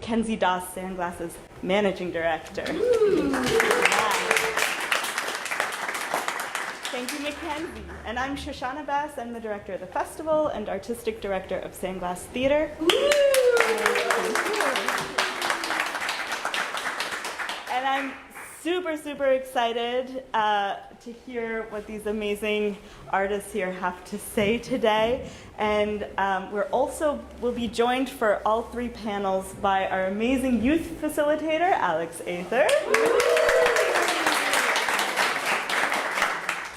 Mackenzie Doss, Sandglass's Managing Director. Thank you, Mackenzie. And I'm Shoshana Bass. I'm the director of the festival and artistic director of Sandglass Theater. And I'm super, super excited to hear what these amazing artists here have to say today. And we'll be joined for all three panels by our amazing youth facilitator, Alex Aether.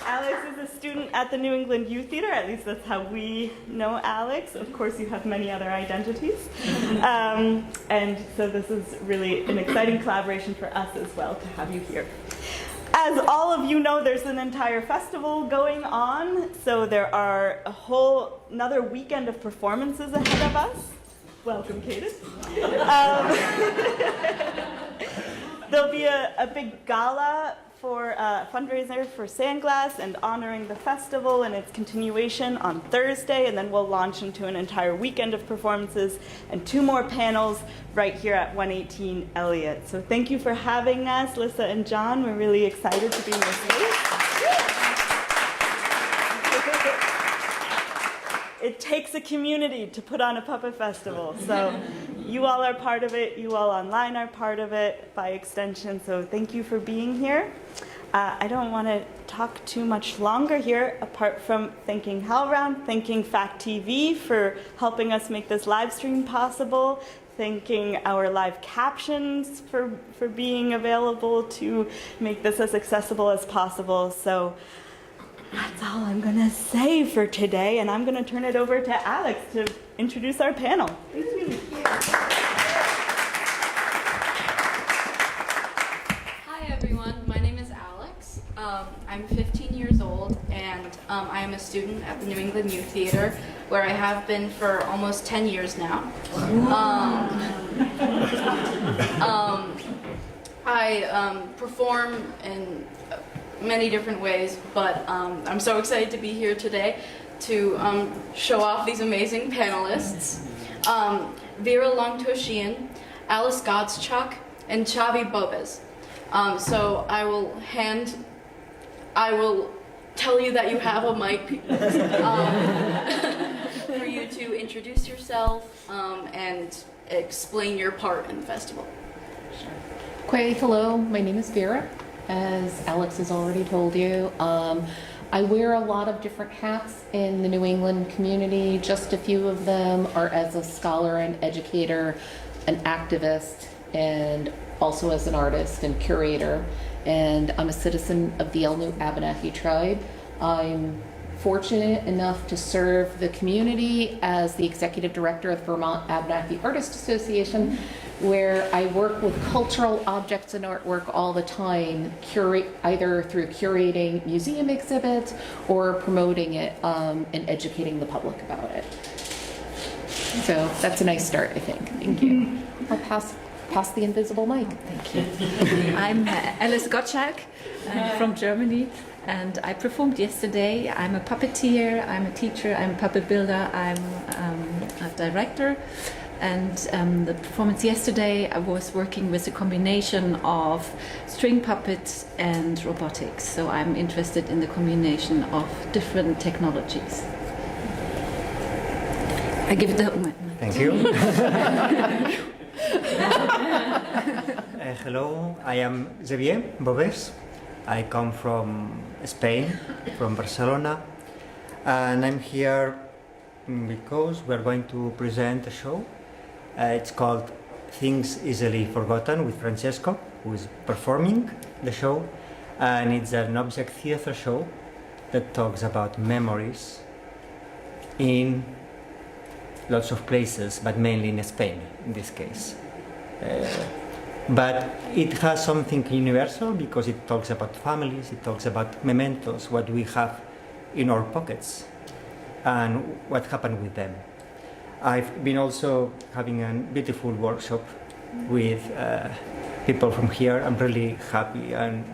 Alex is a student at the New England Youth Theater, at least that's how we know Alex. Of course, you have many other identities. And so this is really an exciting collaboration for us as well to have you here. As all of you know, there's an entire festival going on, so there are another weekend of performances ahead of us. Welcome, Cadence. There'll be a big gala for a fundraiser for Sandglass and honoring the festival and its continuation on Thursday, and then we'll launch into an entire weekend of performances and 2 more panels right here at 118 Elliott. So thank you for having us, Lissa and John. We're really excited to be in this space. It takes a community to put on a puppet festival, so you all are part of it, you all online are part of it by extension, so thank you for being here. I don't want to talk too much longer here, apart from thanking HowlRound, thanking Fact TV for helping us make this live stream possible, thanking our live captions for being available to make this as accessible as possible. So that's all I'm going to say for today, and I'm going to turn it over to Alex to introduce our panel. Thank you. Hi, everyone. My name is Alex. I'm 15 years old, and I am a student at the New England Youth Theater, where I have been for almost 10 years now. I perform in many different ways, but I'm so excited to be here today to show off these amazing panelists. Vera Longtoe Sheehan, Alice Gottschalk, and Xavier Bobés. So I will tell you that you have a mic for you to introduce yourself and explain your part in the festival. Okay, hello, my name is Vera. As Alex has already told you, I wear a lot of different hats in the New England community. Just a few of them are as a scholar and educator, an activist, and also as an artist and curator. And I'm a citizen of the Elnu Abenaki tribe. I'm fortunate enough to serve the community as the executive director of the Vermont Abenaki Artists Association, where I work with cultural objects and artwork all the time, either through curating museum exhibits or promoting it and educating the public about it. So that's a nice start, I think. Thank you. I'll pass the invisible mic. Thank you. I'm Alice Gottschalk from Germany, and I performed yesterday. I'm a puppeteer, I'm a teacher, I'm a puppet builder, I'm a director. And the performance yesterday, I was working with a combination of string puppets and robotics. So I'm interested in the combination of different technologies. I give it the mic. Thank you. Hello, I am Xavier Bobés. I come from Spain, from Barcelona, and I'm here because we're going to present a show. It's called Things Easily Forgotten with Francesco, who is performing the show, and it's an object theater show that talks about memories in lots of places, but mainly in Spain in this case. But it has something universal because it talks about families, it talks about mementos, what we have in our pockets and what happened with them. I've been also having a beautiful workshop with people from here. I'm really happy and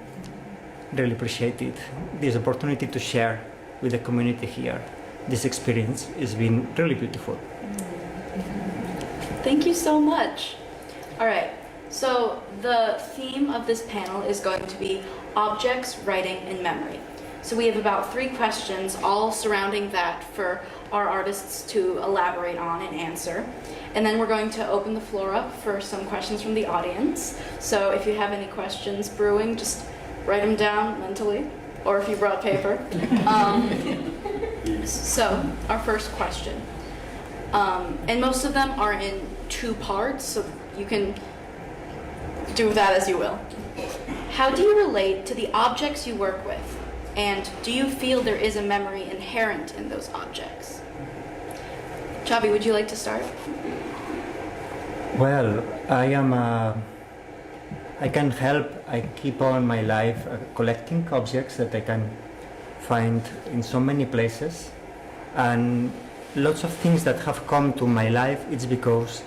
really appreciated this opportunity to share with the community here. This experience has been really beautiful. Thank you so much. All right. So the theme of this panel is going to be objects, writing, and memory. So we have about 3 questions, all surrounding that for our artists to elaborate on and answer. And then we're going to open the floor up for some questions from the audience. So if you have any questions brewing, just write them down mentally, or if you brought paper. So our first question. And most of them are in 2 parts, so you can do that as you will. How do you relate to the objects you work with? And do you feel there is a memory inherent in those objects? Xavi, would you like to start? Well, I can help. I keep on my life collecting objects that I can find in so many places, and lots of things that have come to my life. It's because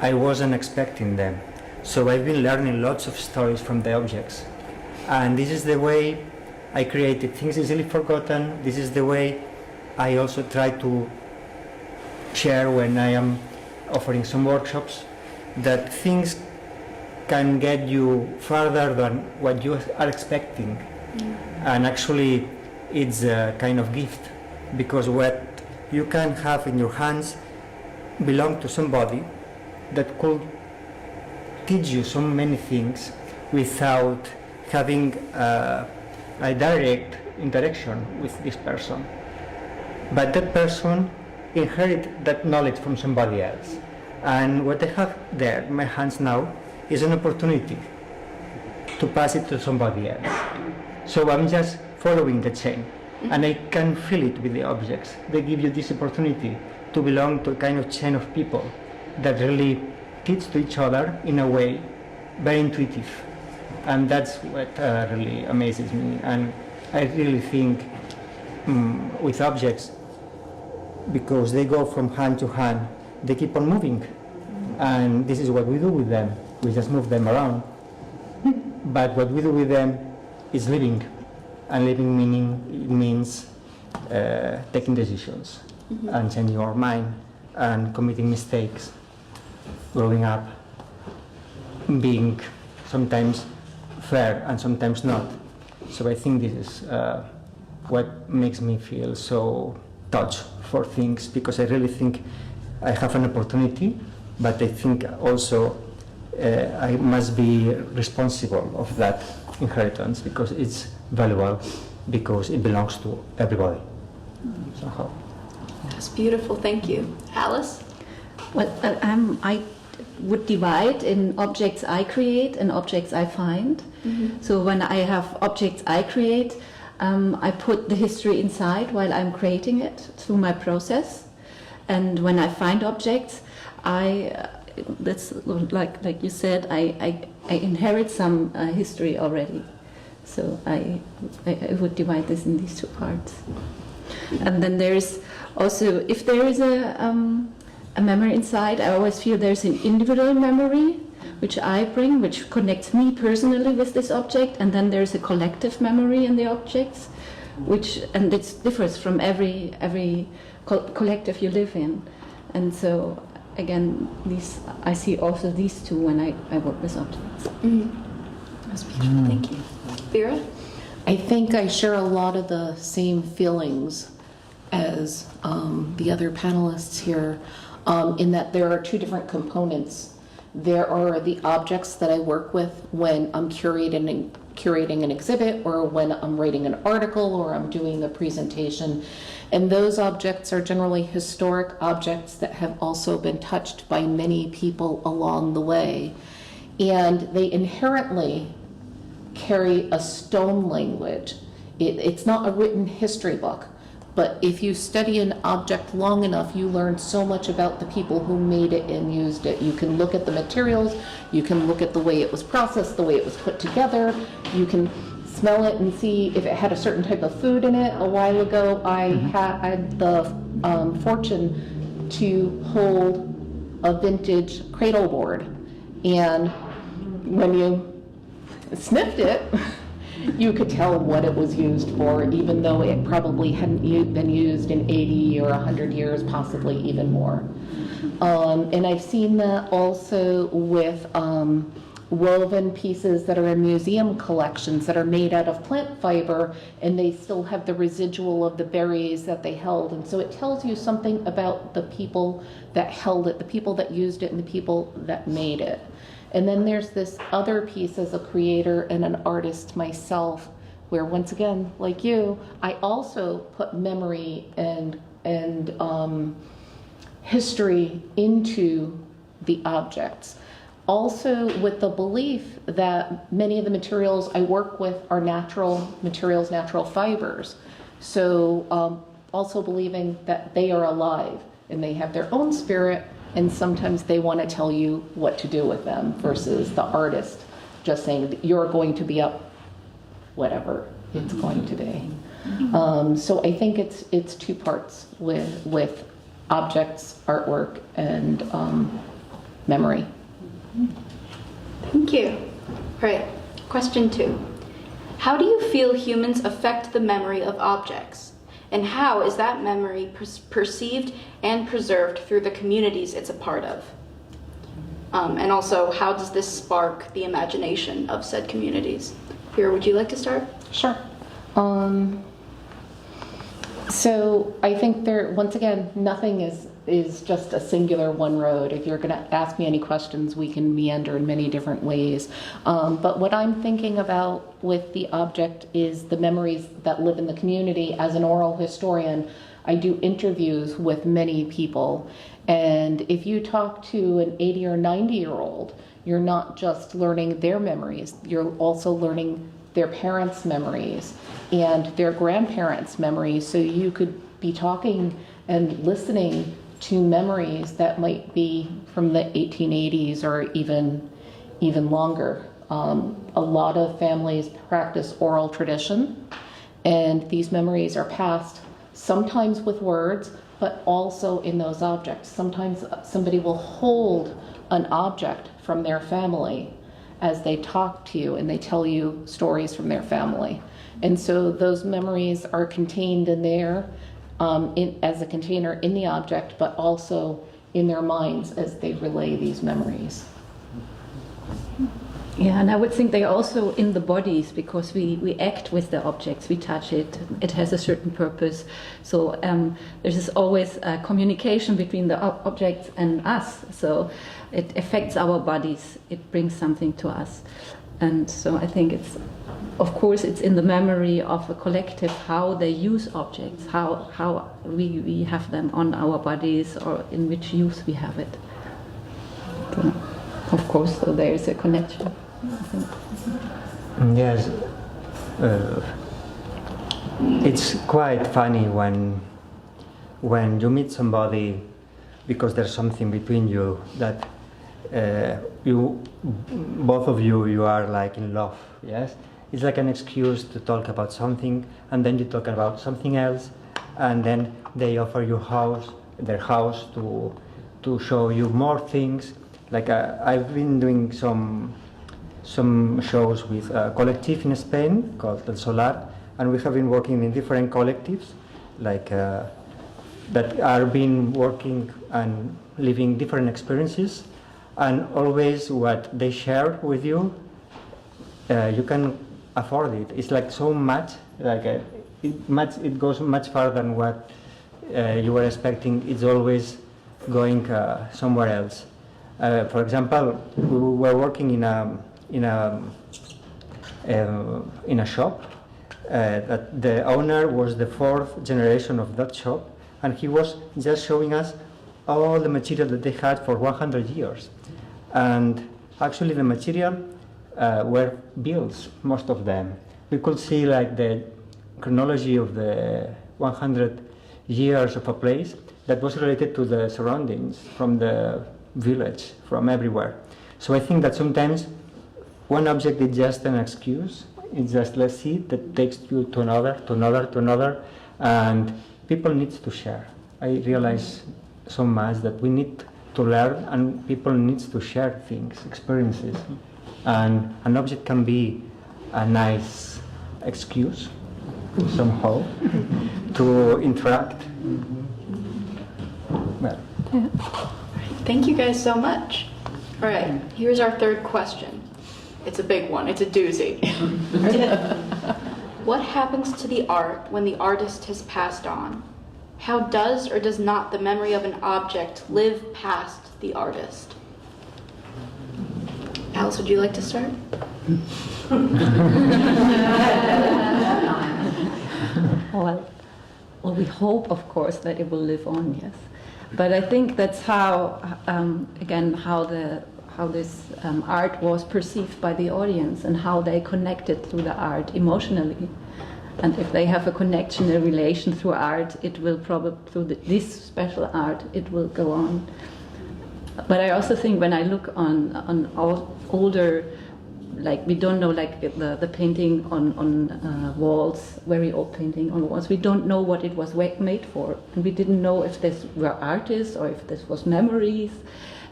I wasn't expecting them. So I've been learning lots of stories from the objects, and this is the way I created things easily forgotten. This is the way I also try to share when I am offering some workshops, that things can get you further than what you are expecting. And actually it's a kind of gift, because what you can have in your hands belong to somebody that could teach you so many things without having a direct interaction with this person. But that person inherit that knowledge from somebody else. And what I have there in my hands now is an opportunity to pass it to somebody else. So I'm just following the chain, and I can feel it with the objects. They give you this opportunity to belong to a kind of chain of people that really teach to each other in a way very intuitive. And that's what really amazes me. And I really think with objects, because they go from hand to hand, they keep on moving. And this is what we do with them. We just move them around. But what we do with them is living. And living means taking decisions and changing our mind and committing mistakes, growing up, being sometimes fair and sometimes not. So I think this is what makes me feel so touched for things, because I really think I have an opportunity, but I think also I must be responsible of that inheritance, because it's valuable, because it belongs to everybody somehow. That's beautiful, thank you. Alice? Well, I would divide in objects I create and objects I find. So when I have objects I create, I put the history inside while I'm creating it through my process. And when I find objects, that's like you said, I inherit some history already. So I would divide this in these 2 parts. And then there's also, if there is a memory inside, I always feel there's an individual memory which I bring, which connects me personally with this object, and then there's a collective memory in the objects, and it differs from every collective you live in. And so again, I see also these 2 when I work with objects. That's beautiful, thank you. Vera? I think I share a lot of the same feelings as the other panelists here, in that there are 2 different components. There are the objects that I work with when I'm curating an exhibit, or when I'm writing an article, or I'm doing a presentation. And those objects are generally historic objects that have also been touched by many people along the way. And they inherently carry a stone language. It's not a written history book, but if you study an object long enough, you learn so much about the people who made it and used it. You can look at the materials, you can look at the way it was processed, the way it was put together, you can smell it and see if it had a certain type of food in it. A while ago, I had the fortune to hold a vintage cradle board, and when you sniffed it, you could tell what it was used for, even though it probably hadn't been used in 80 or 100 years, possibly even more. And I've seen that also with woven pieces that are in museum collections that are made out of plant fiber, and they still have the residual of the berries that they held. And so it tells you something about the people that held it, the people that used it, and the people that made it. And then there's this other piece as a creator and an artist myself, where once again, like you, I also put memory and history into the objects. Also with the belief that many of the materials I work with are natural materials, natural fibers. So also believing that they are alive and they have their own spirit, and sometimes they want to tell you what to do with them versus the artist just saying that you're going to be up whatever it's going to be. So I think it's two parts with objects, artwork, and memory. Thank you. All right, question 2. How do you feel humans affect the memory of objects? And how is that memory perceived and preserved through the communities it's a part of? And also, how does this spark the imagination of said communities? Vera, would you like to start? Sure. So I think there, once again, nothing is just a singular one road. If you're going to ask me any questions, we can meander in many different ways. But what I'm thinking about with the object is the memories that live in the community. As an oral historian, I do interviews with many people. And if you talk to an 80 or 90-year-old, you're not just learning their memories, you're also learning their parents' memories and their grandparents' memories. So you could be talking and listening to memories that might be from the 1880s or even longer. A lot of families practice oral tradition, and these memories are passed sometimes with words, but also in those objects. Sometimes somebody will hold an object from their family as they talk to you and they tell you stories from their family. And so those memories are contained in there as a container in the object, but also in their minds as they relay these memories. Yeah, and I would think they're also in the bodies, because we act with the objects, we touch it, it has a certain purpose. So there's always a communication between the objects and us. So it affects our bodies, it brings something to us. And so I think it's, of course, it's in the memory of a collective how they use objects, how we have them on our bodies, or in which use we have it. So, of course, so there is a connection. Yes, it's quite funny when you meet somebody because there's something between you that both of you are like in love. Yes, it's like an excuse to talk about something, and then you talk about something else, and then they offer you their house to show you more things. Like I've been doing some shows with a collective in Spain called El Solar, and we have been working in different collectives like that are been working and living different experiences, and always what they share with you, you can afford it. It's like so much, like it goes much farther than what you were expecting. It's always going somewhere else. For example, we were working in a shop that the owner was the 4th generation of that shop, and he was just showing us all the material that they had for 100 years. And actually the material were bills, most of them. We could see like the chronology of the 100 years of a place that was related to the surroundings from the village, from everywhere. So I think that sometimes one object is just an excuse. It's just, let's see, that takes you to another, and people need to share. I realize so much that we need to learn, and people need to share things, experiences. And an object can be a nice excuse, somehow, to interact. Well. Yeah. Thank you guys so much. All right, here's our third question. It's a big one, it's a doozy. What happens to the art when the artist has passed on? How does or does not the memory of an object live past the artist? Alice, would you like to start? Well, we hope, of course, that it will live on, yes. But I think that's how, again, how this art was perceived by the audience and how they connected through the art emotionally. And if they have a connection, a relation through art, it will probably, through this special art, it will go on. But I also think when I look on older, like we don't know, like the painting on walls, very old painting on walls, we don't know what it was made for. And we didn't know if this were artists or if this was memories.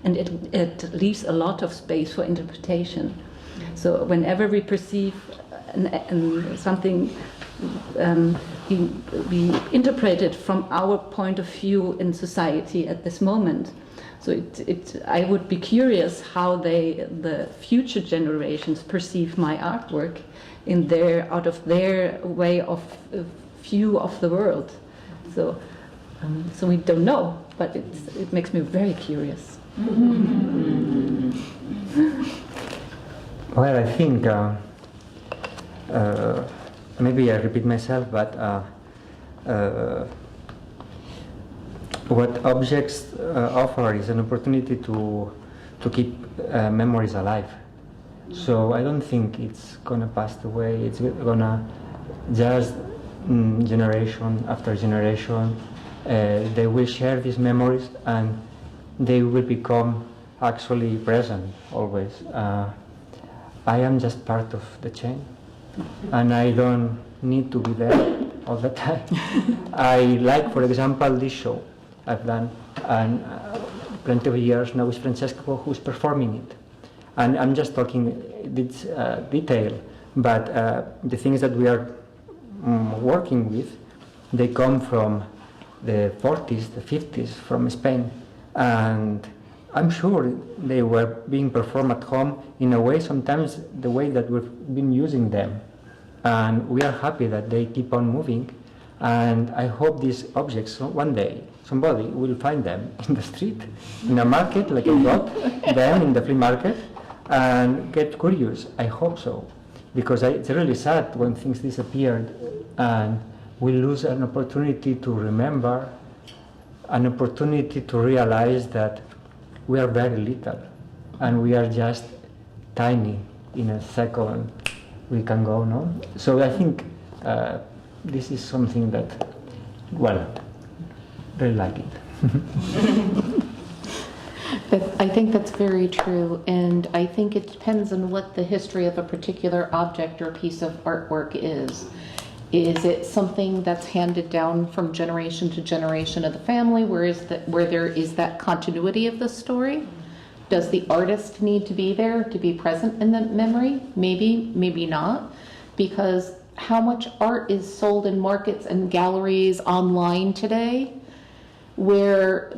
And it leaves a lot of space for interpretation. So whenever we perceive something, we interpret it from our point of view in society at this moment. So I would be curious how the future generations perceive my artwork out of their way of view of the world. So we don't know, but it makes me very curious. Well, I think maybe I repeat myself, but what objects offer is an opportunity to keep memories alive. So I don't think it's gonna pass away. It's gonna just generation after generation. They will share these memories and they will become actually present always. I am just part of the chain, and I don't need to be there all the time. I like, for example, this show I've done, and plenty of years now with Francesco, who's performing it. And I'm just talking this detail, but the things that we are working with, they come from the 40s, the 50s, from Spain. And I'm sure they were being performed at home in a way, sometimes the way that we've been using them. And we are happy that they keep on moving. And I hope these objects, one day, somebody will find them in the street, in a market, like I got them in the flea market, and get curious. I hope so. Because it's really sad when things disappeared and we lose an opportunity to remember, an opportunity to realize that we are very little and we are just tiny. In a second we can go, no? So I think this is something that, well, really like it. I think that's very true, and I think it depends on what the history of a particular object or piece of artwork is. Is it something that's handed down from generation to generation of the family, where there is that continuity of the story? Does the artist need to be there to be present in the memory? Maybe, maybe not, because how much art is sold in markets and galleries online today, where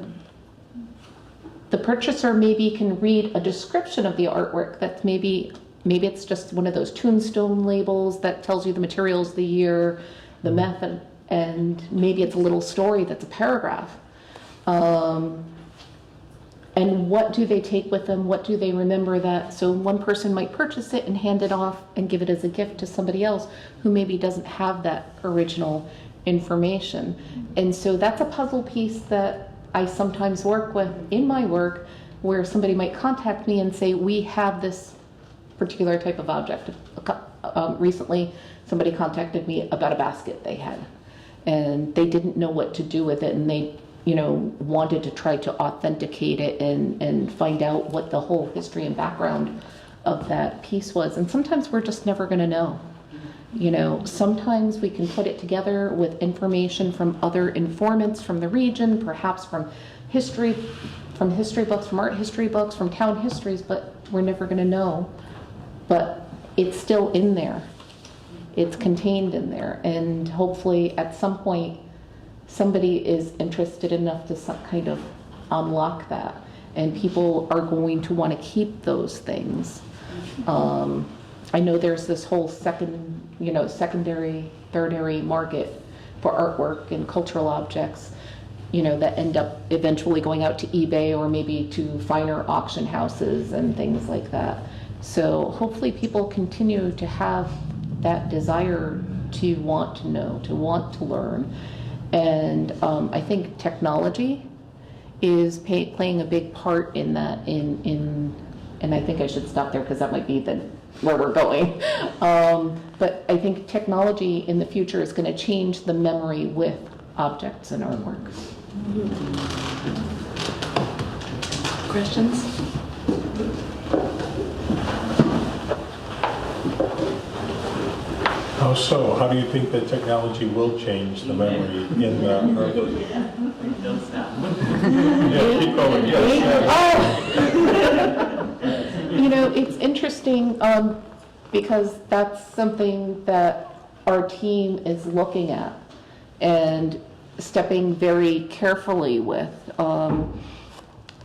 the purchaser maybe can read a description of the artwork that's maybe it's just one of those tombstone labels that tells you the materials, the year, the method, and maybe it's a little story that's a paragraph. And what do they take with them? What do they remember that? So one person might purchase it and hand it off and give it as a gift to somebody else who maybe doesn't have that original information. And so that's a puzzle piece that I sometimes work with in my work, where somebody might contact me and say, we have this particular type of object. Recently, somebody contacted me about a basket they had, and they didn't know what to do with it, and they, wanted to try to authenticate it and find out what the whole history and background of that piece was. And sometimes we're just never going to know. Sometimes we can put it together with information from other informants from the region, perhaps from history books, from art history books, from town histories, but we're never going to know. But it's still in there. It's contained in there. And hopefully at some point, somebody is interested enough to some kind of unlock that. and people are going to want to keep those things. I know there's this whole secondary, thirdary market for artwork and cultural objects, that end up eventually going out to eBay or maybe to finer auction houses and things like that. So hopefully people continue to have that desire to want to know, to want to learn. And I think technology is playing a big part in that, and I think I should stop there because that might be where we're going. But I think technology in the future is going to change the memory with objects and artwork. Questions? How so? How do you think that technology will change the memory in the artwork? Don't stop. Yeah, keep going. Yes. It's interesting because that's something that our team is looking at and stepping very carefully with.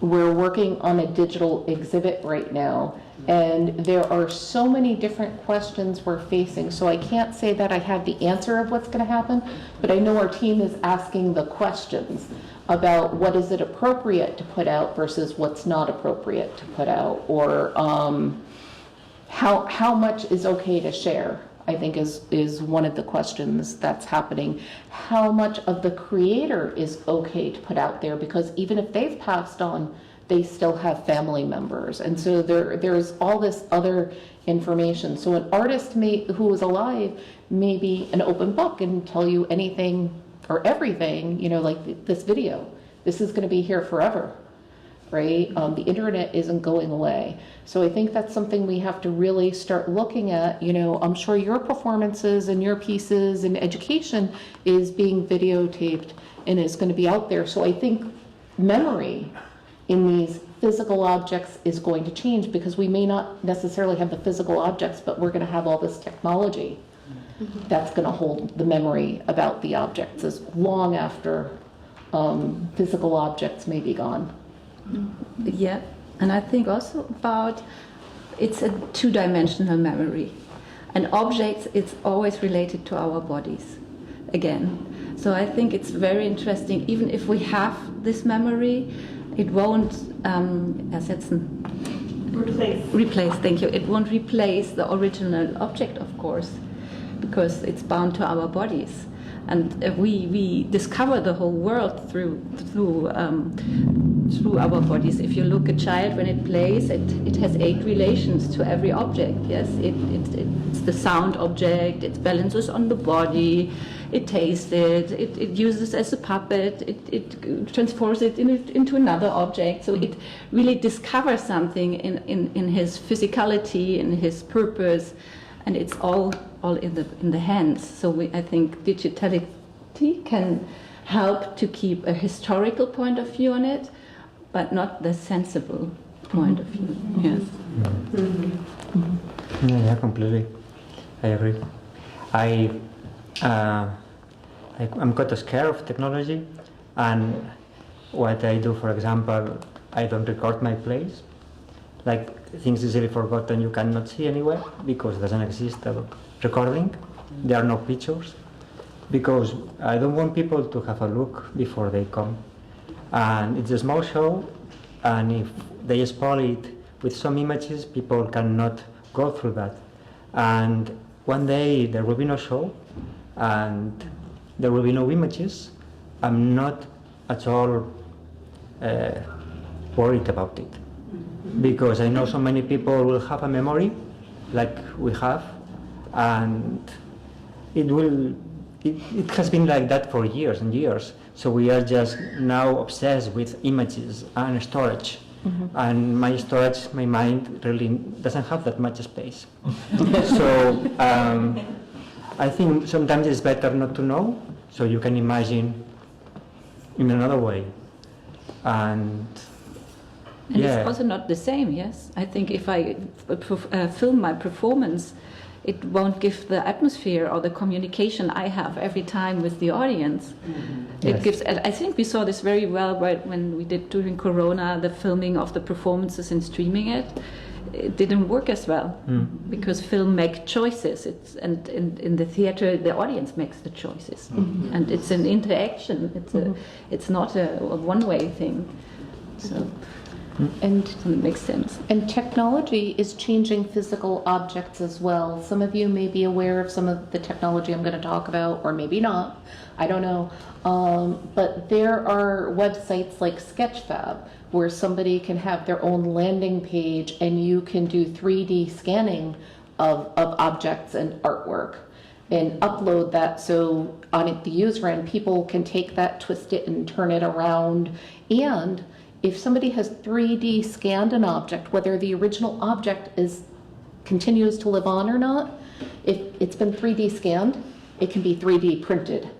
We're working on a digital exhibit right now, and there are so many different questions we're facing, so I can't say that I have the answer of what's going to happen, but I know our team is asking the questions about what is it appropriate to put out versus what's not appropriate to put out, or how much is okay to share, I think is one of the questions that's happening. How much of the creator is okay to put out there, because even if they've passed on, they still have family members. And so there's all this other information. So an artist who is alive may be an open book and tell you anything or everything, like this video. This is going to be here forever, right? The internet isn't going away. So I think that's something we have to really start looking at. I'm sure your performances and your pieces and education is being videotaped and is going to be out there. So I think memory in these physical objects is going to change, because we may not necessarily have the physical objects, but we're going to have all this technology that's going to hold the memory about the objects as long after physical objects may be gone. Yeah, and I think also about it's a two-dimensional memory. And objects, it's always related to our bodies, again. So I think it's very interesting, even if we have this memory, it won't replace, thank you. It won't replace the original object, of course, because it's bound to our bodies. And we discover the whole world through our bodies. If you look at a child when it plays, it has 8 relations to every object. Yes, it's the sound object. It balances on the body. It tastes it. It uses as a puppet. It transforms it into another object. So it really discovers something in his physicality, in his purpose, and it's all in the hands. So I think digitality can help to keep a historical point of view on it, but not the sensible point of view. Yes. Yeah, completely. I agree. I'm quite scared of technology, and what I do, for example, I don't record my plays. Like, things easily forgotten you cannot see anywhere because it doesn't exist recording. There are no pictures, because I don't want people to have a look before they come. And it's a small show, and if they spoil it with some images, people cannot go through that. And one day there will be no show, and there will be no images. I'm not at all worried about it, because I know so many people will have a memory like we have, and it has been like that for years and years. So we are just now obsessed with images and storage. And my mind really doesn't have that much space. So I think sometimes it's better not to know, so you can imagine in another way. And it's also not the same, yes? I think if I film my performance, it won't give the atmosphere or the communication I have every time with the audience. It Yes. gives. I think we saw this very well when we did during Corona the filming of the performances and streaming it. It didn't work as well because film make choices. And in the theater the audience makes the choices, and it's an interaction. It's not a one-way thing. So. And It makes sense. And technology is changing physical objects as well. Some of you may be aware of some of the technology I'm going to talk about, or maybe not. I don't know. But there are websites like Sketchfab where somebody can have their own landing page and you can do 3D scanning of objects and artwork and upload that so on the user end people can take that, twist it, and turn it around. And if somebody has 3D scanned an object, whether the original object continues to live on or not, if it's been 3D scanned, it can be 3D printed.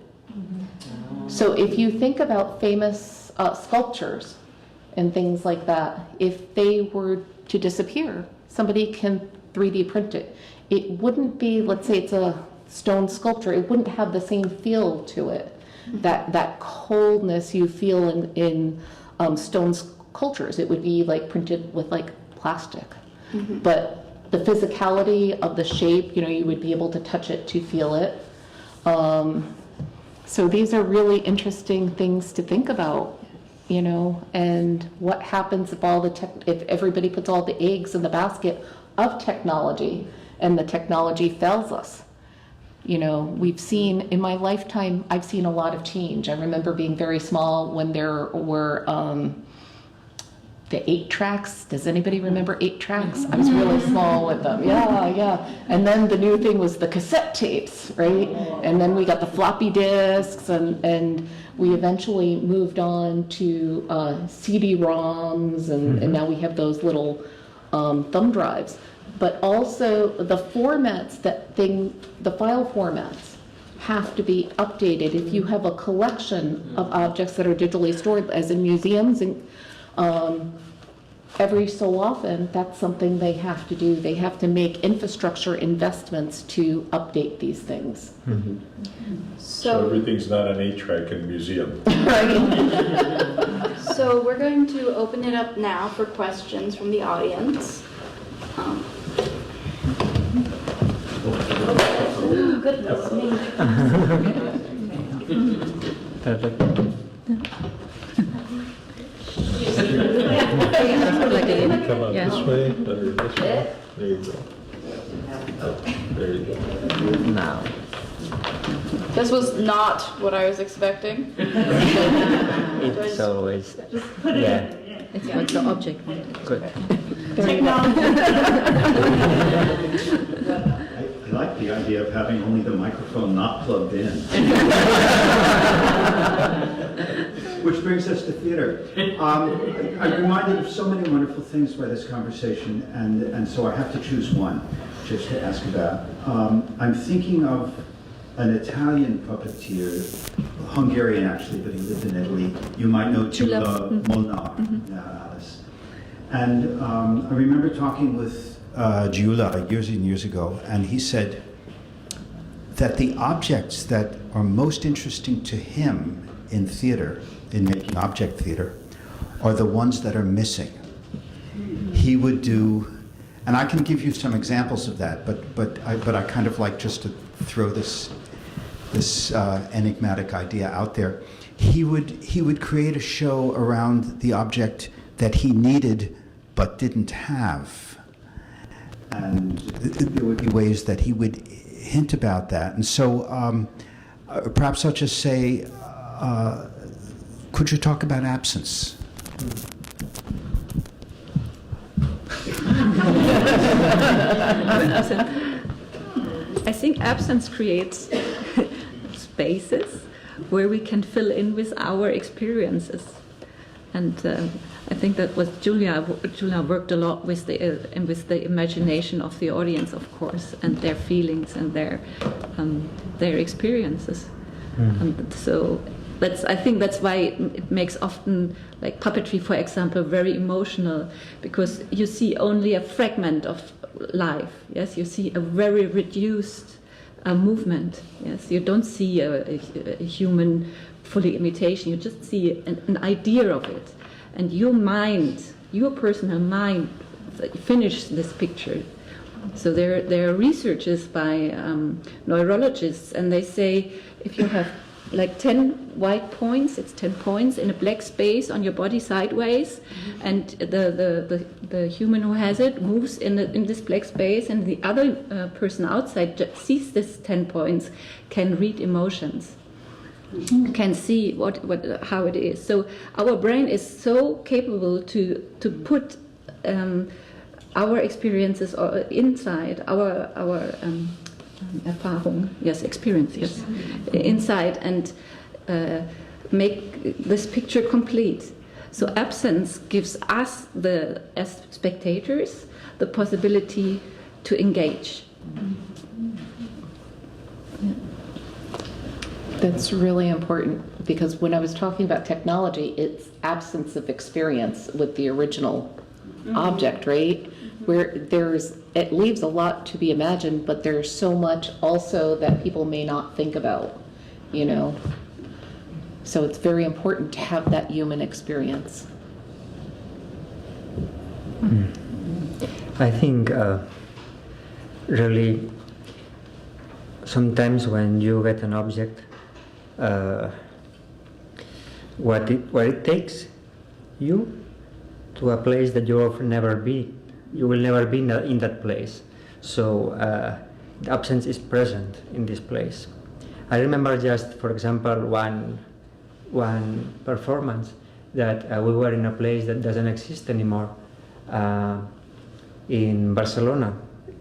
So if you think about famous sculptures and things like that, if they were to disappear, somebody can 3D print it. It wouldn't be, let's say it's a stone sculpture, it wouldn't have the same feel to it, that coldness you feel in stone sculptures. It would be like printed with like plastic. But the physicality of the shape, you would be able to touch it to feel it. So these are really interesting things to think about, and what happens if everybody puts all the eggs in the basket of technology and the technology fails us. We've seen, in my lifetime, I've seen a lot of change. I remember being very small when there were the 8-tracks. Does anybody remember 8-tracks? I was really small with them. Yeah. And then the new thing was the cassette tapes, right? And then we got the floppy disks, and we eventually moved on to CD-ROMs, and now we have those little thumb drives. But also the formats, the file formats have to be updated. If you have a collection of objects that are digitally stored, as in museums, and every so often, that's something they have to do. They have to make infrastructure investments to update these things. So everything's not an 8-track in a museum. So we're going to open it up now for questions from the audience. Oh, goodness me. Perfect. Come out this way, or this way. There you go. There you go. Now. This was not what I was expecting. It's always, yeah, It's what the object wanted. good. I like the idea of having only the microphone not plugged in. Which brings us to theater. I'm reminded of so many wonderful things by this conversation, and so I have to choose one just to ask about. I'm thinking of an Italian puppeteer, Hungarian actually, but he lived in Italy. You might know Gyula Molnár, Alice. And I remember talking with Gyula years and years ago, and he said that the objects that are most interesting to him in theater, in making object theater, are the ones that are missing. He would do, and I can give you some examples of that, but I kind of like just to throw this enigmatic idea out there. He would create a show around the object that he needed but didn't have, and there would be ways that he would hint about that. And so perhaps I'll just say, could you talk about absence? I think absence creates spaces where we can fill in with our experiences, and I think that was Julia worked a lot with the imagination of the audience, of course, and their feelings and their experiences. And so I think that's why it makes often, like puppetry, for example, very emotional, because you see only a fragment of life. Yes, you see a very reduced movement. Yes, you don't see a human fully imitation. You just see an idea of it, and your mind, your personal mind, finish this picture. So there are researches by neurologists, and they say if you have like 10 white points, it's 10 points in a black space on your body sideways, and the human who has it moves in this black space, and the other person outside just sees this 10 points, can read emotions, can see how it is. So our brain is so capable to put our experiences inside our Erfahrung, yes, experience, yes, inside, and make this picture complete. So absence gives us, as spectators, the possibility to engage. Yeah. That's really important, because when I was talking about technology, it's absence of experience with the original object, right? Where it leaves a lot to be imagined, but there's so much also that people may not think about, you know. So it's very important to have that human experience. I think really sometimes when you get an object, what it takes you to a place that you will never be. You will never be in that place. So the absence is present in this place. I remember just, for example, one performance that we were in a place that doesn't exist anymore in Barcelona.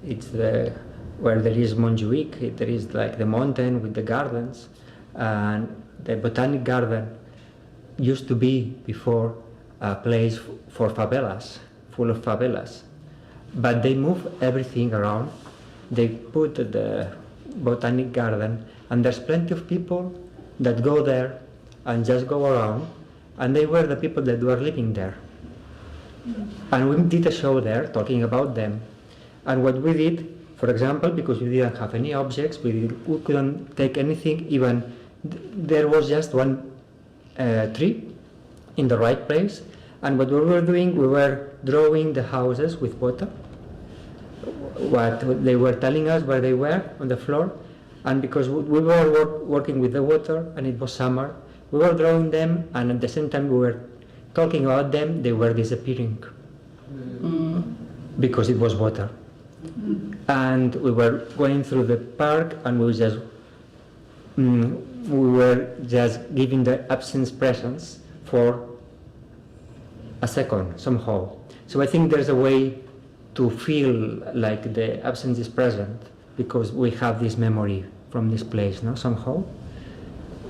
It's where there is Montjuïc. There is like the mountain with the gardens, and the botanic garden used to be before a place for favelas, full of favelas. But they move everything around. They put the botanic garden, and there's plenty of people that go there and just go around, and they were the people that were living there. And we did a show there talking about them. And what we did, for example, because we didn't have any objects, we couldn't take anything, even there was just one tree in the right place. And what we were doing, we were drawing the houses with water, what they were telling us where they were on the floor. And because we were working with the water and it was summer, we were drawing them, and at the same time we were talking about them. They were disappearing because it was water. And we were going through the park, and we were just giving the absence presence for a second somehow. So I think there's a way to feel like the absence is present because we have this memory from this place, no, somehow.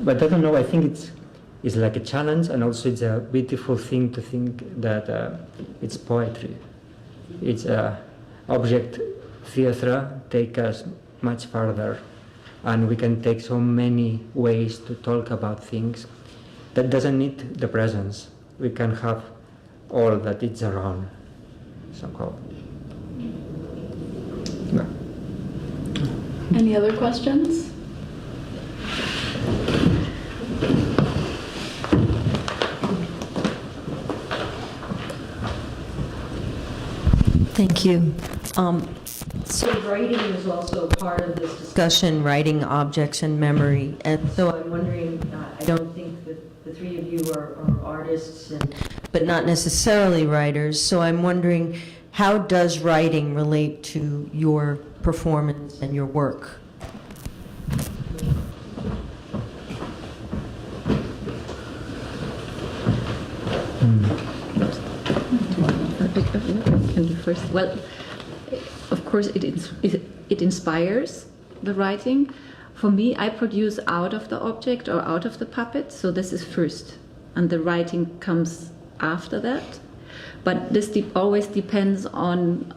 But I don't know, I think it's like a challenge, and also it's a beautiful thing to think that it's poetry. It's object theatre take us much further, and we can take so many ways to talk about things that doesn't need the presence. We can have all that it's around somehow. No. Any other questions? Thank you. So writing is also part of this discussion, writing objects and memory. And so I'm wondering, I don't think that the three of you are artists, but not necessarily writers. So I'm wondering, how does writing relate to your performance and your work? Can do first. Well, of course, it inspires the writing. For me, I produce out of the object or out of the puppet, so this is first, and the writing comes after that. But this always depends on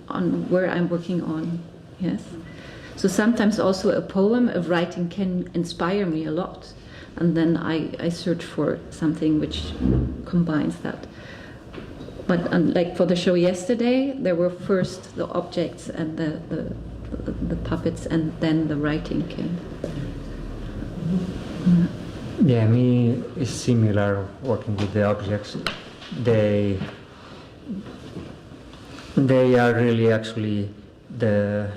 where I'm working on. Yes. So sometimes also a poem, a writing can inspire me a lot, and then I search for something which combines that. But like for the show yesterday, there were first the objects and the puppets, and then the writing came. Yeah, me it's similar working with the objects. They are really actually the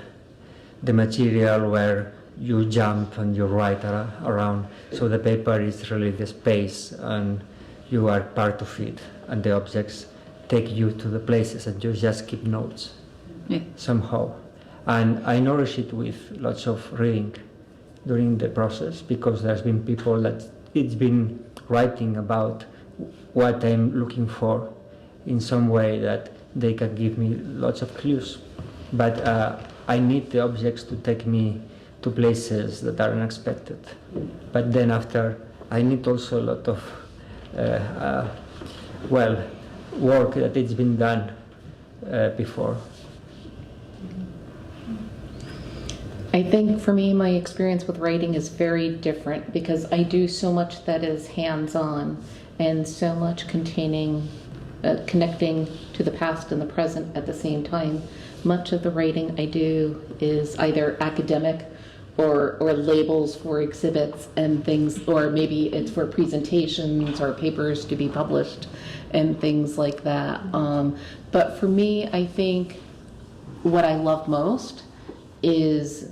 material where you jump and you write around. So the paper is really the space, and you are part of it, and the objects take you to the places, and you just keep notes somehow. And I nourish it with lots of reading during the process, because there's been people that it's been writing about what I'm looking for in some way that they can give me lots of clues. But I need the objects to take me to places that are unexpected. But then after, I need also a lot of work that it's been done before. I think for me, my experience with writing is very different, because I do so much that is hands-on and so much connecting to the past and the present at the same time. Much of the writing I do is either academic or labels for exhibits and things, or maybe it's for presentations or papers to be published and things like that. But for me, I think what I love most is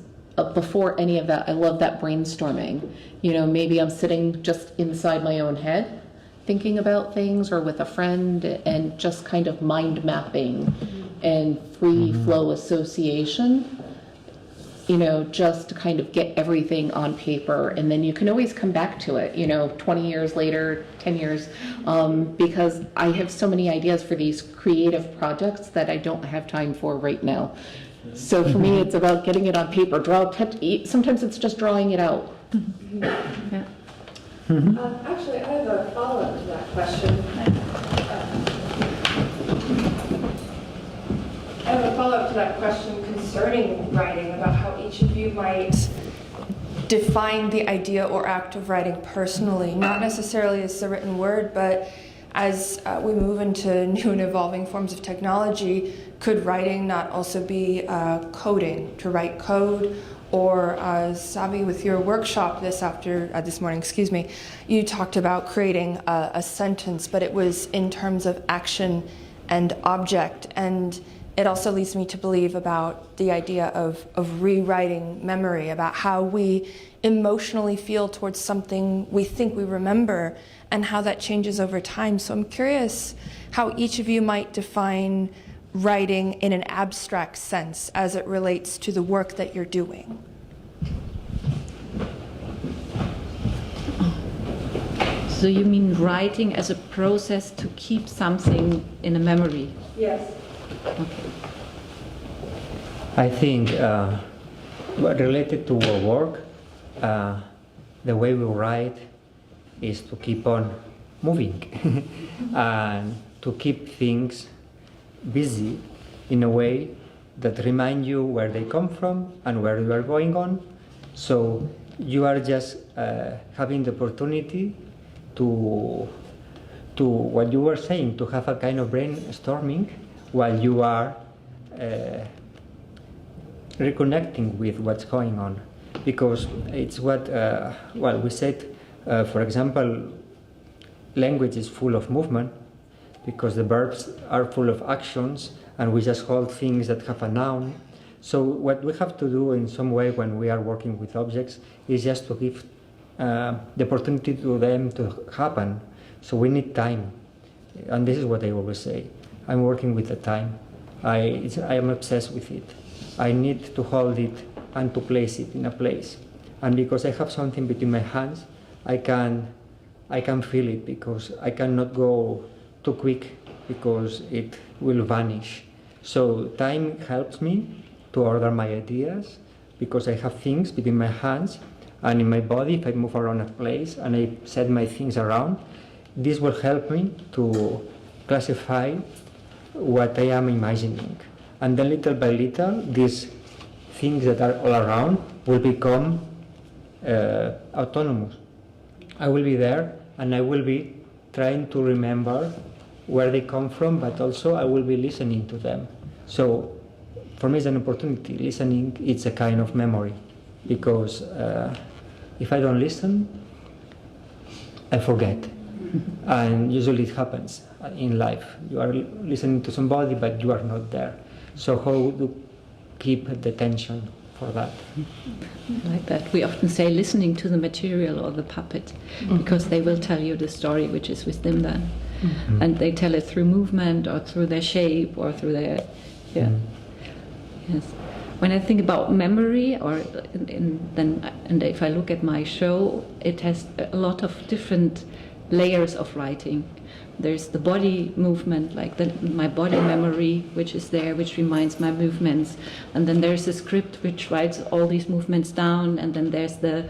before any of that, I love that brainstorming. You know, maybe I'm sitting just inside my own head thinking about things, or with a friend, and just kind of mind mapping and free flow association, you know, just to kind of get everything on paper. And then you can always come back to it, you know, 20 years later, 10 years, because I have so many ideas for these creative projects that I don't have time for right now. So for me, it's about getting it on paper. Sometimes it's just drawing it out. Yeah. Actually, I have a follow-up to that question. I have a follow-up to that question concerning writing, about how each of you might define the idea or act of writing personally, not necessarily as the written word, but as we move into new and evolving forms of technology. Could writing not also be coding, to write code? Or Xavier, with your workshop this morning, you talked about creating a sentence, but it was in terms of action and object. And it also leads me to believe about the idea of rewriting memory, about how we emotionally feel towards something we think we remember, and how that changes over time. So I'm curious how each of you might define writing in an abstract sense as it relates to the work that you're doing. So you mean writing as a process to keep something in a memory? Yes. Okay. I think related to our work, the way we write is to keep on moving and to keep things busy in a way that remind you where they come from and where you are going on. So you are just having the opportunity to what you were saying, to have a kind of brainstorming while you are reconnecting with what's going on. Because it's what, we said, for example, language is full of movement, because the verbs are full of actions, and we just hold things that have a noun. So what we have to do in some way when we are working with objects is just to give the opportunity to them to happen. So we need time. And this is what I always say. I'm working with the time. I am obsessed with it. I need to hold it and to place it in a place. And because I have something between my hands, I can feel it, because I cannot go too quick, because it will vanish. So time helps me to order my ideas, because I have things between my hands and in my body. If I move around a place and I set my things around, this will help me to classify what I am imagining. And then little by little, these things that are all around will become autonomous. I will be there, and I will be trying to remember where they come from, but also I will be listening to them. So for me, it's an opportunity. Listening, it's a kind of memory, because if I don't listen, I forget. And usually it happens in life. You are listening to somebody, but you are not there. So how to keep the tension for that? Like that. We often say listening to the material or the puppet, because they will tell you the story which is with them then. Mm-hmm. And they tell it through movement or through their shape or through their, yeah. Mm-hmm. Yes. When I think about memory, or and if I look at my show, it has a lot of different layers of writing. There's the body movement, like my body memory, which is there, which reminds my movements. And then there's a script which writes all these movements down, and then there's the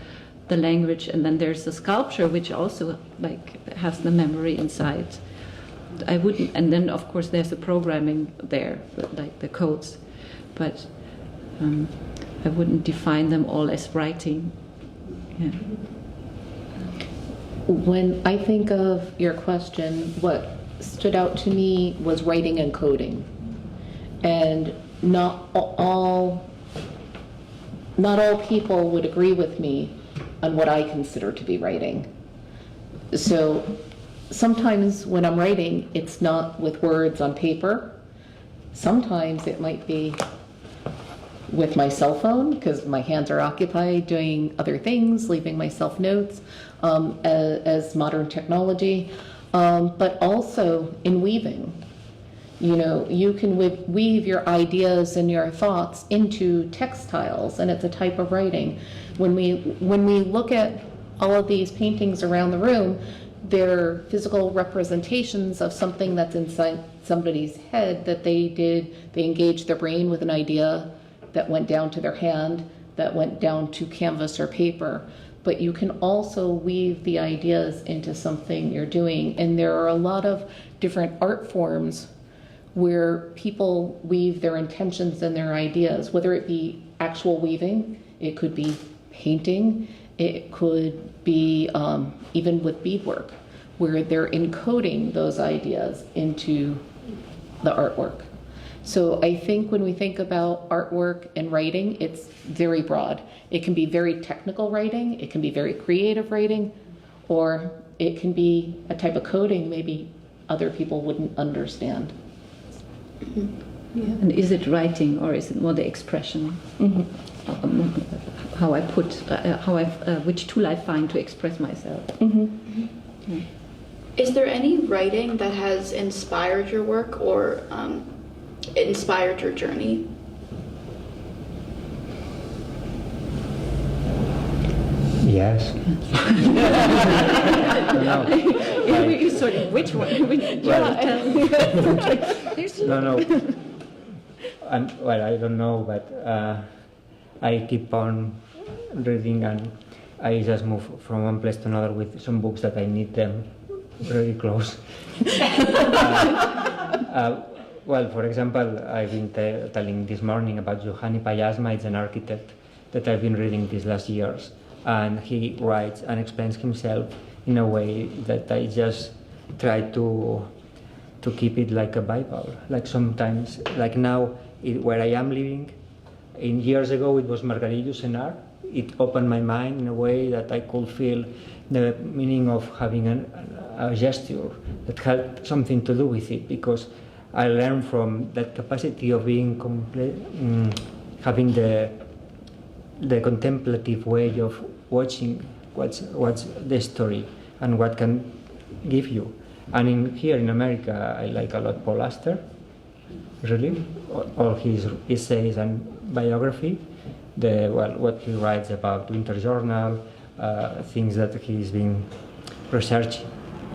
language, and then there's the sculpture, which also like has the memory inside. I wouldn't, and then of course there's the programming there, like the codes, but I wouldn't define them all as writing. Yeah. When I think of your question, what stood out to me was writing and coding. And not all people would agree with me on what I consider to be writing. So sometimes when I'm writing, it's not with words on paper. Sometimes it might be with my cell phone, because my hands are occupied doing other things, leaving myself notes, as modern technology, but also in weaving. You know, you can weave your ideas and your thoughts into textiles, and it's a type of writing. When we look at all of these paintings around the room, they're physical representations of something that's inside somebody's head that they did. They engaged their brain with an idea that went down to their hand, that went down to canvas or paper. But you can also weave the ideas into something you're doing. And there are a lot of different art forms where people weave their intentions and their ideas, whether it be actual weaving, it could be painting, it could be even with beadwork, where they're encoding those ideas into the artwork. So I think when we think about artwork and writing, it's very broad. It can be very technical writing, it can be very creative writing, or it can be a type of coding maybe other people wouldn't understand. Mm-hmm. Yeah. And is it writing, or is it more the expression? Mm-hmm. Which tool I find to express myself. Mm-hmm. Mm-hmm. Yeah. Is there any writing that has inspired your work or inspired your journey? Yes. You sort of, which one? No. Well, I don't know, but I keep on reading, and I just move from one place to another with some books that I need them very close. Well, for example, I've been telling this morning about Juhani Payasma. It's an architect that I've been reading these last years. And he writes and explains himself in a way that I just try to keep it like a Bible. Like sometimes, like now, where I am living, in years ago it was Margarillo Senar. It opened my mind in a way that I could feel the meaning of having a gesture that had something to do with it, because I learned from that capacity of being having the contemplative way of watching what's the story and what can give you. And here in America, I like a lot Paul Auster, really, all his essays and biography, what he writes about Winter Journal, things that he's been researching.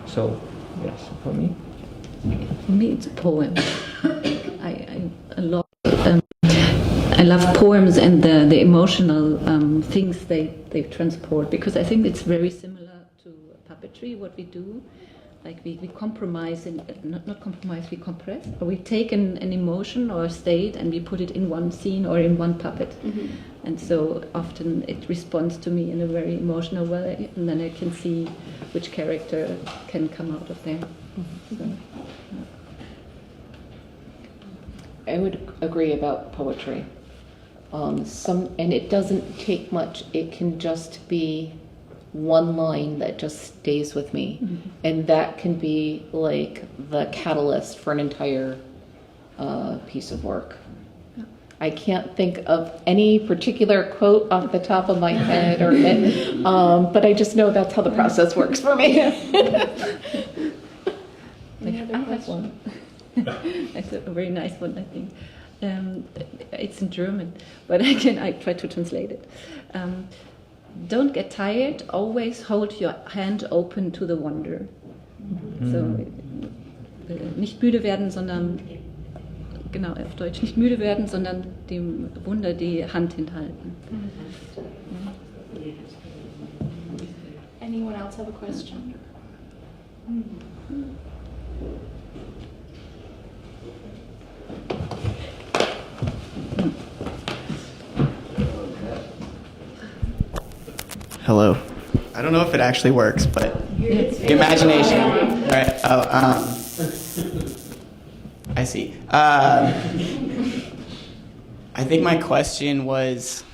So, yes, for me. For me, it's a poem. I love poems and the emotional things they transport, because I think it's very similar to puppetry, what we do. like we compromise and not compromise, we compress, or we take an emotion or a state and we put it in one scene or in one puppet. Mm-hmm. And so often it responds to me in a very emotional way, and then I can see which character can come out of there. So, I would agree about poetry. And it doesn't take much. It can just be one line that just stays with me, and that can be like the catalyst for an entire piece of work. I can't think of any particular quote off the top of my head, but I just know that's how the process works for me. I have one. It's a very nice one, I think. It's in German, but I try to translate it. Don't get tired, always hold your hand open to the wonder. So, nicht müde werden, sondern, genau, auf Deutsch, nicht müde werden, sondern dem Wunder die Hand hinhalten. Anyone else have a question? Hello. I don't know if it actually works, but imagination. All right. I see. I think my question was,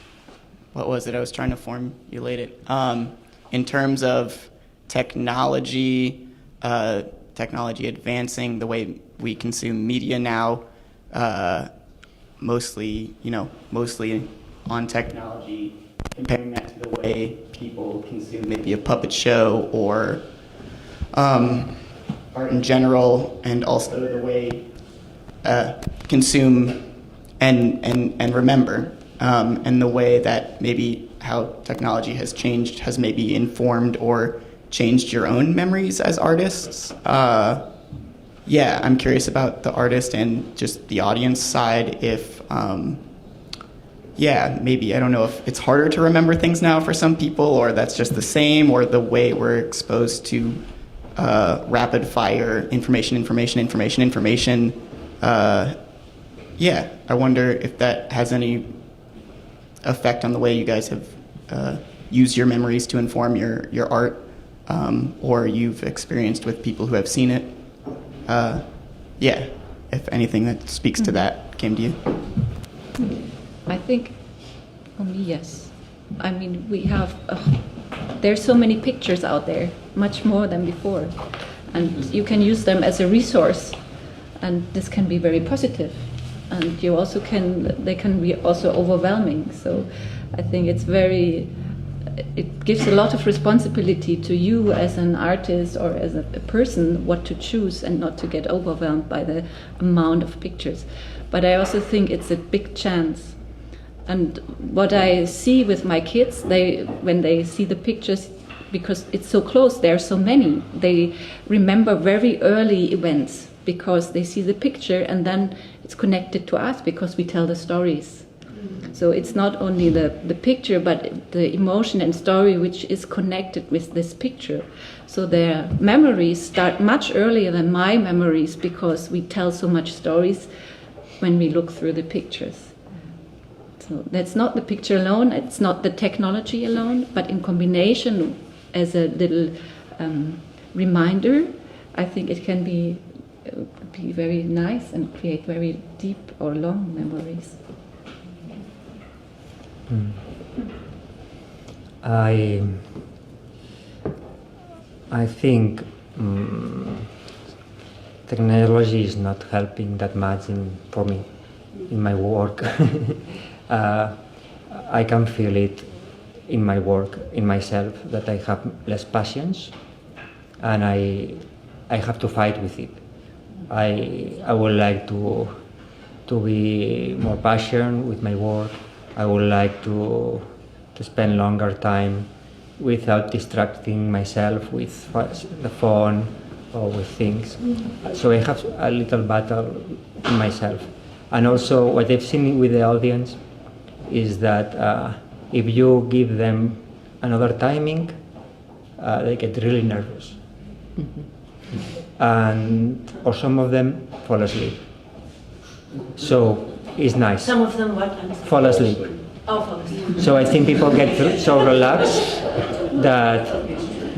what was it? I was trying to formulate it. In terms of technology advancing the way we consume media now, mostly on technology, comparing that to the way people consume maybe a puppet show or art in general, and also the way consume and remember, and the way that maybe how technology has changed has maybe informed or changed your own memories as artists. Yeah, I'm curious about the artist and just the audience side. If maybe, I don't know if it's harder to remember things now for some people, or that's just the same, or the way we're exposed to rapid fire information. I wonder if that has any effect on the way you guys have used your memories to inform your art, or you've experienced with people who have seen it. If anything that speaks to that came to you. I think, for me, yes. I mean, we have, there's so many pictures out there, much more than before. And you can use them as a resource, and this can be very positive. And you also they can be also overwhelming. So I think it gives a lot of responsibility to you as an artist or as a person what to choose and not to get overwhelmed by the amount of pictures. But I also think it's a big chance. And what I see with my kids, when they see the pictures, because it's so close, there are so many, they remember very early events because they see the picture, and then it's connected to us because we tell the stories. So it's not only the picture, but the emotion and story which is connected with this picture. So their memories start much earlier than my memories because we tell so much stories when we look through the pictures. So that's not the picture alone, it's not the technology alone, but in combination as a little reminder, I think it can be very nice and create very deep or long memories. I think technology is not helping that much for me in my work. I can feel it in my work, in myself, that I have less patience, and I have to fight with it. I would like to be more passionate with my work. I would like to spend longer time without distracting myself with the phone or with things. So I have a little battle in myself. And also what I've seen with the audience is that if you give them another timing, they get really nervous. and or some of them fall asleep. So it's nice. Some of them what? Fall asleep. Oh, fall asleep. So I think people get so relaxed that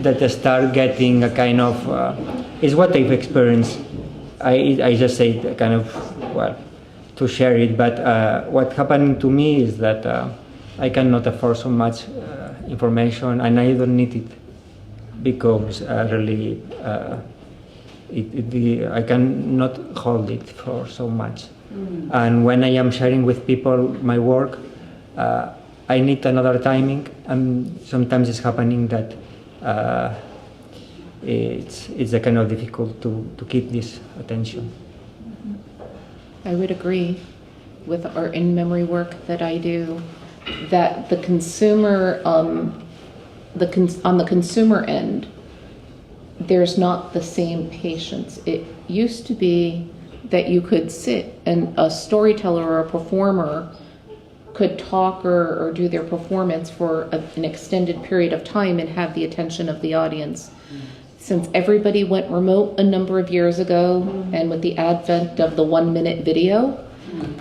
they start getting a kind of is what they've experienced. I just say kind of to share it, but what happened to me is that I cannot afford so much information, and I don't need it because really I cannot hold it for so much. And when I am sharing with people my work, I need another timing, and sometimes it's happening that it's a kind of difficult to keep this attention. I would agree with our in-memory work that I do, that the consumer, on the consumer end, there's not the same patience. It used to be that you could sit and a storyteller or a performer could talk or do their performance for an extended period of time and have the attention of the audience. Since everybody went remote a number of years ago, and with the advent of the 1-minute video,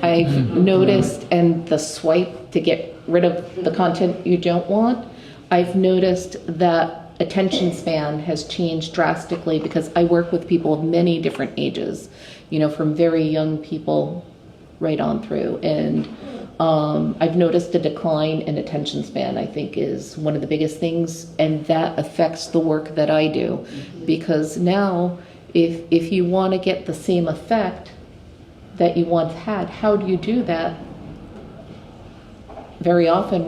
I've noticed, and the swipe to get rid of the content you don't want, I've noticed that attention span has changed drastically because I work with people of many different ages, from very young people right on through. And I've noticed a decline in attention span, I think, is one of the biggest things, and that affects the work that I do. Because now, if you want to get the same effect that you once had, how do you do that? Very often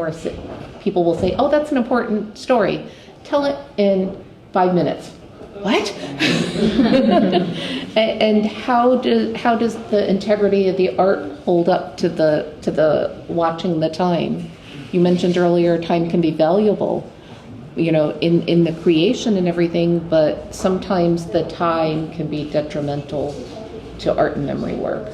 people will say, oh, that's an important story. Tell it in 5 minutes. What? And how does the integrity of the art hold up to the watching the time? You mentioned earlier time can be valuable, in the creation and everything, but sometimes the time can be detrimental to art and memory work.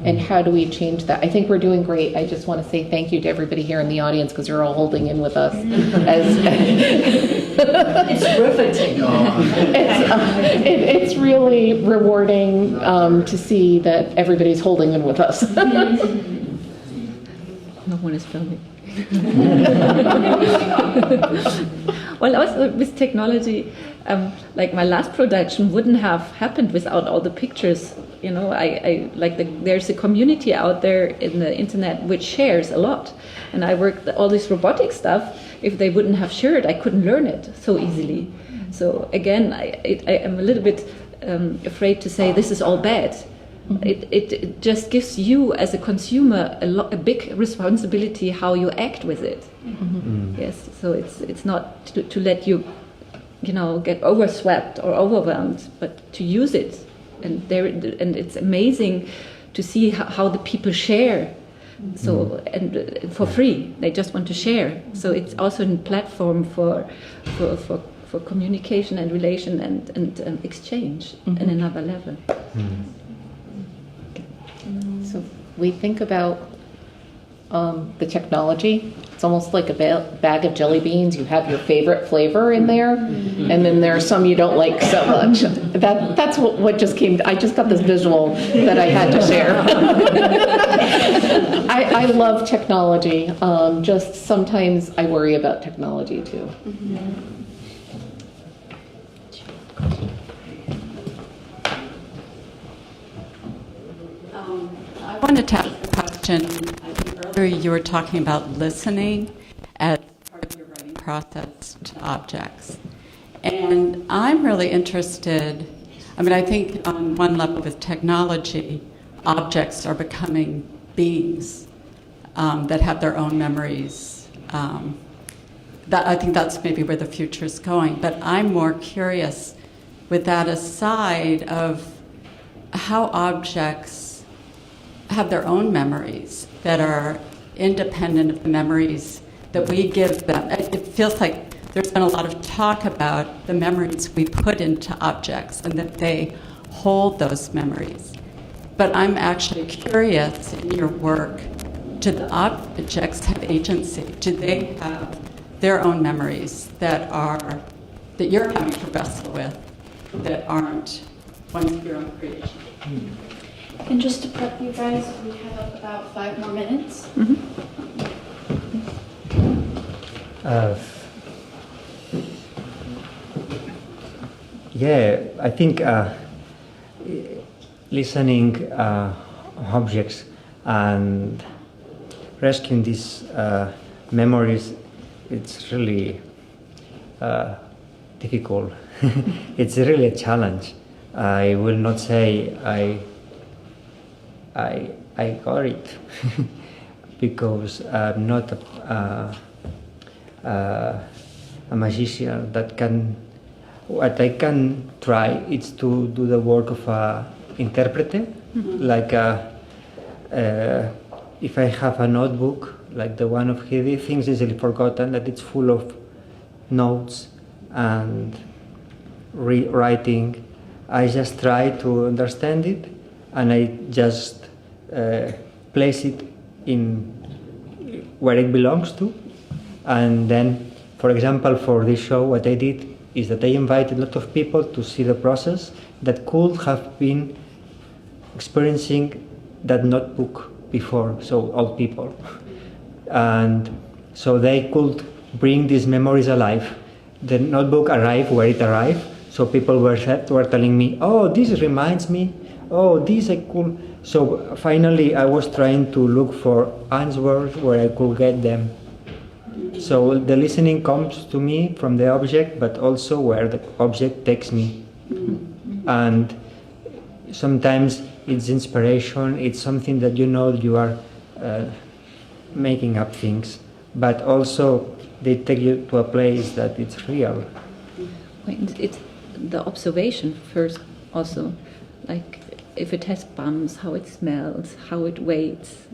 And how do we change that? I think we're doing great. I just want to say thank you to everybody here in the audience because you're all holding in with us. It's riveting. It's really rewarding to see that everybody's holding in with us. No one is filming. Well, also with technology, like my last production wouldn't have happened without all the pictures. There's a community out there in the internet which shares a lot, and I work all this robotic stuff. If they wouldn't have shared, I couldn't learn it so easily. So again, I am a little bit afraid to say this is all bad. It just gives you as a consumer a big responsibility how you act with it. Yes, so it's not to let you get overswept or overwhelmed, but to use it. And it's amazing to see how the people share. So and for free, they just want to share. So it's also a platform for communication and relation and exchange at another level. So we think about the technology. It's almost like a bag of jelly beans. You have your favorite flavor in there, and then there are some you don't like so much. That's what just came. I just got this visual that I had to share. I love technology. Just sometimes I worry about technology too. I wanted to ask a question. I think earlier you were talking about listening as part of your writing process to objects. And I'm really interested, I think on one level with technology, objects are becoming beings that have their own memories. I think that's maybe where the future is going. But I'm more curious, with that aside, of how objects have their own memories that are independent of the memories that we give them. It feels like there's been a lot of talk about the memories we put into objects and that they hold those memories. But I'm actually curious in your work, do the objects have agency? Do they have their own memories that you're having to wrestle with? that aren't one of your own creation. And just to prep you guys, we have about 5 more minutes. Yeah, I think listening objects and rescuing these memories, it's really difficult. It's really a challenge. I will not say I got it because I'm not a magician that can. What I can try is to do the work of a interpreter, like if I have a notebook like the one of Heidi, things easily forgotten, that it's full of notes and writing. I just try to understand it, and I just place it in where it belongs to. And then, for example, for this show, what I did is that I invited a lot of people to see the process that could have been experiencing that notebook before, so old people. And so they could bring these memories alive. The notebook arrived where it arrived, so people were telling me, oh, this reminds me, oh, this I could. So finally I was trying to look for answers where I could get them. So the listening comes to me from the object, but also where the object takes me. And sometimes it's inspiration, it's something that you know you are making up things, but also they take you to a place that it's real. It's the observation first also, like if it has bumps, how it smells, how it weighs,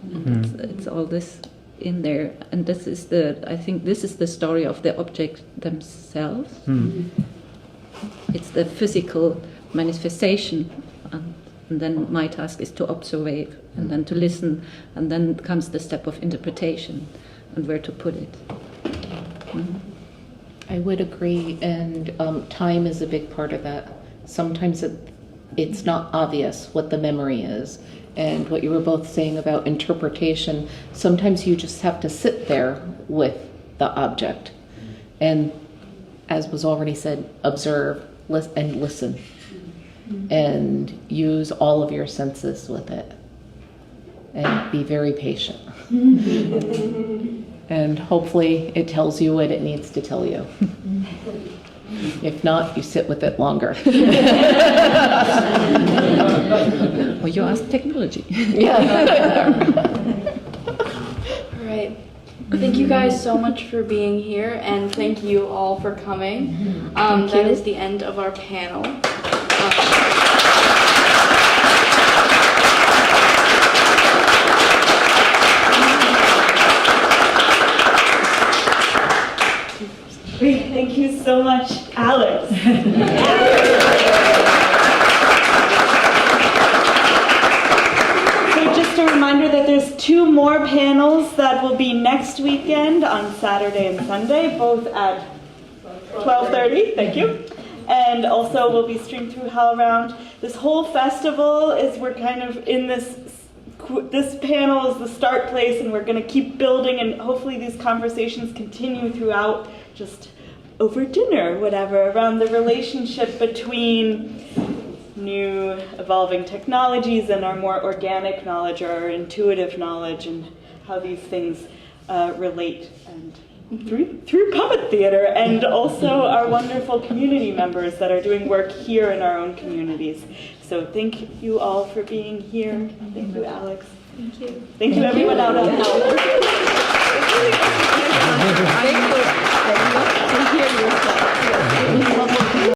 it's all this in there, and this is I think this is the story of the object themselves. It's the physical manifestation, and then my task is to observe and then to listen, and then comes the step of interpretation and where to put it. I would agree, and time is a big part of that. Sometimes it's not obvious what the memory is. And what you were both saying about interpretation, sometimes you just have to sit there with the object. And as was already said, observe and listen. And use all of your senses with it. And be very patient. And hopefully it tells you what it needs to tell you. If not, you sit with it longer. Or you ask technology. Yeah. All right. Thank you guys so much for being here, and thank you all for coming. That is the end of our panel. Great, thank you so much, Alex. So just a reminder that there's 2 more panels that will be next weekend on Saturday and Sunday, both at 12:30, thank you. And also will be streamed through HowlRound. This whole festival we're kind of in this panel is the start place, and we're going to keep building, and hopefully these conversations continue throughout, just over dinner, whatever, around the relationship between new evolving technologies and our more organic knowledge or our intuitive knowledge, and how these things relate, and through puppet theater, and also our wonderful community members that are doing work here in our own communities. So thank you all for being here. Thank you, Alex. Thank you. Thank you, everyone out on I hear yourself.